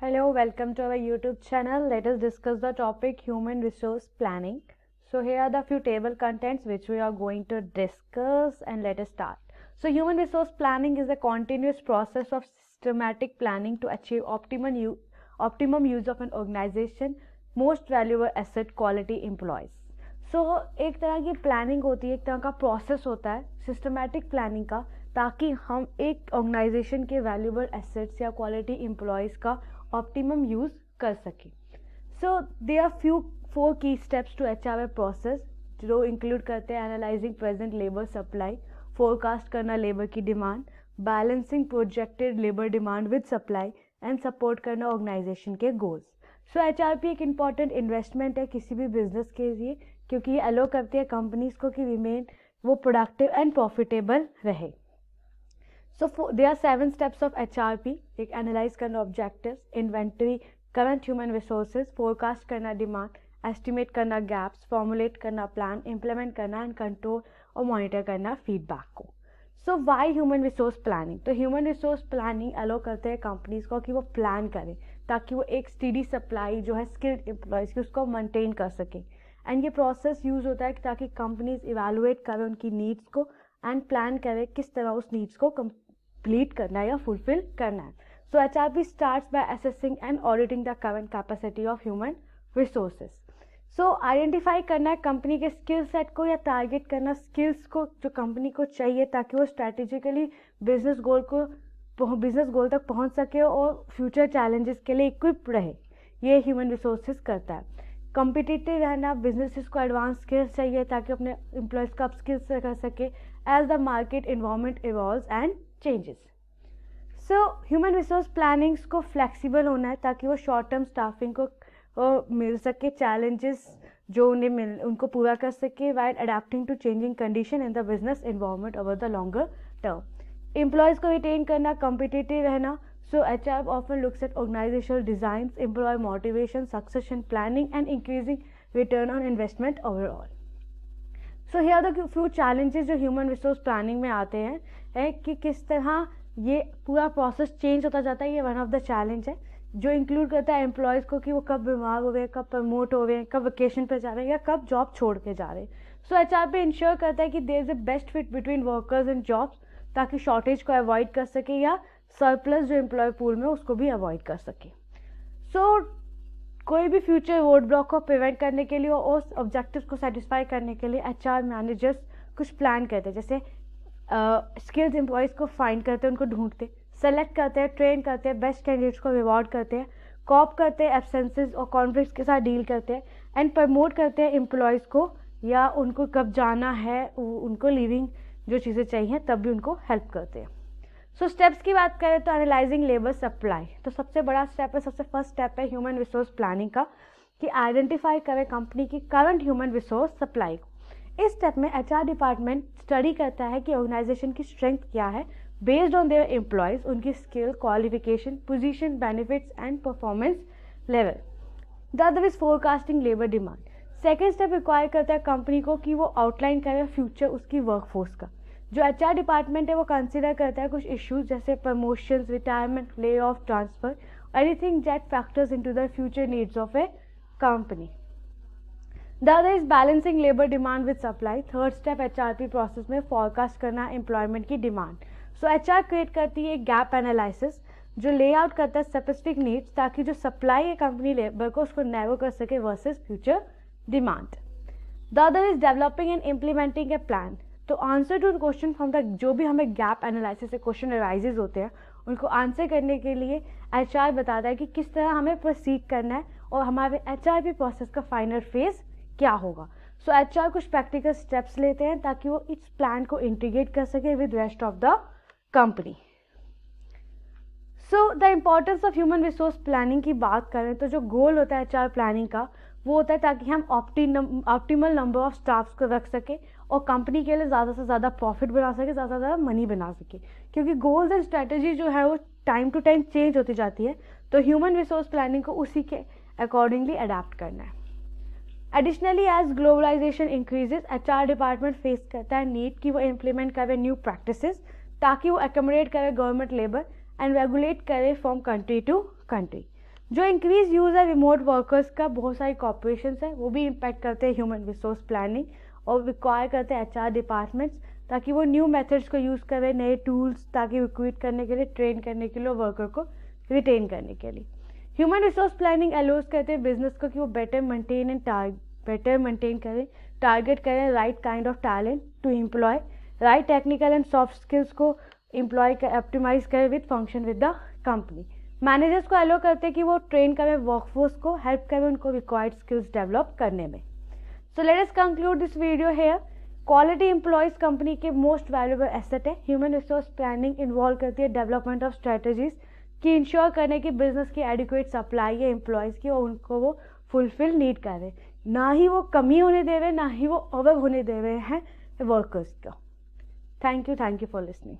Hello, welcome to our YouTube channel. Let us discuss the topic human resource planning. So here are the few table contents which we are going to discuss, and let us start. So human resource planning is a continuous process of systematic planning to achieve optimum use of an organization most valuable asset quality employees. So एक तरह की planning होती है, एक तरह का process होता है सिस्टमैटिक प्लानिंग का, ताकि हम एक ऑर्गेनाइजेशन के वैल्यूएबल एसेट्स या क्वालिटी एम्प्लॉयज़ का ऑप्टिमम यूज़ कर सकें. सो दे आर फोर की स्टेप्स टू एचआर प्रोसेस, जो इंक्लूड करते हैं analysing present labour supply, forecast करना लेबर की demand, balancing projected labour demand with supply and support करना ऑर्गेनाइजेशन के गोल्स. सो एचआरपी एक इम्पॉर्टेंट इन्वेस्टमेंट है किसी भी बिजनेस के लिए, क्योंकि ये अलो करती है कंपनीज को कि रिमेन वो प्रोडक्टिव एंड प्रॉफिटेबल रहे. So there are 7 steps of HRP. एक एनालाइज करना objectives, inventory current human resources, forecast करना डिमांड, एस्टिमेट करना गैप्स, फॉर्मुलेट करना प्लान, इम्प्लीमेंट करना एंड कंट्रोल और मॉनिटर करना फीडबैक को. So why human resource planning? तो ह्यूमन रिसोर्स प्लानिंग अलो करते हैं कंपनीज को कि वो प्लान करें ताकि वो एक स्टडी सप्लाई जो है स्किल्ड एम्प्लॉयज़ की उसको मेंटेन कर सकें. एंड ये प्रोसेस यूज़ होता है ताकि कंपनीज इवेलुएट करें उनकी नीड्स को एंड प्लान करें किस तरह उस नीड्स को कंप्लीट करना है या फुलफिल करना है. So HRP starts by assessing and auditing the current capacity of human resources. So identify करना है कंपनी के स्किल सेट को या टारगेट करना स्किल्स को जो कंपनी को चाहिए ताकि वो स्ट्रैटेजिकली बिजनेस गोल तक पहुंच सके और फ्यूचर चैलेंजेस के लिए इक्विप रहे. ये ह्यूमन रिसोर्सेज करता है. कॉम्पिटिटिव रहना, बिजनेसेस को एडवांस स्किल्स चाहिए ताकि अपने एम्प्लॉयज़ का अप स्किल्स कर सके as the market environment evolves and changes. So human resource plannings को फ्लेक्सिबल होना है ताकि वो शॉर्ट टर्म स्टाफिंग को मिल सके, चैलेंजेस जो उनको पूरा कर सके while adapting to changing condition in the business environment over the longer term. Employees को रिटेन करना, कॉम्पिटिटिव रहना. So HR often looks at organizational designs, employee motivation, succession planning and increasing return on investment overall. So here are the few challenges जो human resource planning में आते हैं है कि किस तरह ये पूरा प्रोसेस चेंज होता जाता है. ये वन ऑफ द चैलेंज है जो इंक्लूड करता है एम्प्लॉयज़ को कि वो कब बीमार हो रहे हैं, कब प्रमोट हो रहे हैं, कब वेकेशन पे जा रहे हैं या कब जॉब छोड़ के जा रहे हैं. सो एचआर पे इंश्योर करता है कि there is a best fit between workers and jobs ताकि शॉर्टेज को अवॉइड कर सके या सरप्लस जो एम्प्लॉय पूल में उसको भी अवॉइड कर सके. सो कोई भी फ्यूचर रोड ब्लॉक को प्रिवेंट करने के लिए और उस ऑब्जेक्टिव को सेटिस्फाई करने के लिए एचआर मैनेजर्स कुछ प्लान करते हैं. जैसे स्किल्स एम्प्लॉयज़ को फाइंड करते हैं, उनको ढूंढते, सेलेक्ट करते हैं, ट्रेन करते हैं, बेस्ट कैंडिडेट्स को रिवॉर्ड करते हैं, कॉप करते हैं एब्सेंसेस और कॉन्फ्लिक्ट्स के साथ डील करते हैं एंड प्रमोट करते हैं एम्प्लॉयज़ को या उनको कब जाना है, उनको लिविंग जो चीज़ें चाहिए तब भी उनको हेल्प करते हैं. सो स्टेप्स की बात करें तो एनालाइजिंग लेबर सप्लाई तो सबसे बड़ा स्टेप है, सबसे फर्स्ट स्टेप है ह्यूमन रिसोर्स प्लानिंग का कि आइडेंटिफाई करें कंपनी की करंट ह्यूमन रिसोर्स सप्लाई को. इस स्टेप में एचआर डिपार्टमेंट स्टडी करता है कि ऑर्गेनाइजेशन की स्ट्रेंथ क्या है बेस्ड ऑन देयर एम्प्लॉयज़, उनकी skill, qualification, position, benefits and performance level. The other is forecasting labour demand. Second step require करता है कंपनी को कि वो आउटलाइन करे फ्यूचर उसकी वर्कफोर्स का. जो एचआर डिपार्टमेंट है वो कंसिडर करता है कुछ इश्यूज जैसे promotions, retirement, lay off, transfer, anything that factors into the future needs of A company. The other is balancing labour demand with supply. Third step HRP process में forecast करना employment की demand. सो HR create करती है gap analysis जो layout करता है specific needs ताकि जो सप्लाई है कंपनी लेबर को उसको नैरो कर सके versus future demand. The other is developing and implementing a plan. तो answer to question from the जो भी हमें गैप एनालिसिस से क्वेश्चन अराइजेज होते हैं उनको आंसर करने के लिए एचआर बताता है कि किस तरह हमें प्रोसीड करना है और हमारे एचआरपी प्रोसेस का फाइनल फेज क्या होगा. सो एचआर कुछ प्रैक्टिकल स्टेप्स लेते हैं ताकि वो इस प्लान को इंटीग्रेट कर सके with rest of the company. So the importance of human resource planning की बात करें तो जो गोल होता है एचआर प्लानिंग का वो होता है ताकि हम ऑप्टिमल नंबर ऑफ स्टाफ्स को रख सके और कंपनी के लिए ज़्यादा से ज़्यादा प्रॉफिट बना सके, ज़्यादा से ज़्यादा मनी बना सके, क्योंकि गोल्स एंड स्ट्रेटजी जो है वो टाइम टू टाइम चेंज होती जाती है. तो ह्यूमन रिसोर्स प्लानिंग को उसी के अकॉर्डिंगली अडेप्ट करना है. Additionally as globalisation increases HR department face करता है नीड कि वो इम्प्लीमेंट करे न्यू प्रैक्टिसेस ताकि वो एकोमोडेट करे गवर्नमेंट लेबर एंड रेगुलेट करे फ्रॉम कंट्री टू कंट्री. जो इंक्रीज यूज़ है रिमोट वर्कर्स का, बहुत सारी कॉर्पोरेशंस है वो भी इम्पैक्ट करते हैं ह्यूमन रिसोर्स प्लानिंग और रिक्वायर करते हैं एचआर डिपार्टमेंट्स ताकि वो न्यू मेथड्स को यूज़ करें, नए टूल्स, ताकि रिक्रूट करने के लिए, ट्रेन करने के लिए, वर्कर को रिटेन करने के लिए। ह्यूमन रिसोर्स प्लानिंग अलोज करते हैं बिजनेस को कि वो बेटर मेंटेन करें, टारगेट करें right kind of talent to employ, right technical and soft skills को एम्प्लॉय ऑप्टिमाइज करें with function with the company. Managers को अलो करते हैं कि वो ट्रेन करें वर्कफोर्स को, हेल्प करें उनको रिक्वायर्ड स्किल्स डेवलप करने में। So let us conclude this video hair. Quality employees company के मोस्ट वैल्यूएबल एसेट है। ह्यूमन रिसोर्स प्लानिंग इन्वॉल्व करती है डेवलपमेंट ऑफ स्ट्रेटजीज कि इंश्योर करने की बिजनेस की एडिक्वेट सप्लाई है एम्प्लॉयज़ की और उनको वो फुलफिल नीड कर रहे, ना ही वो कमी होने दे रहे, ना ही वो ओवर होने दे रहे हैं वर्कर्स को। Thank you for listening.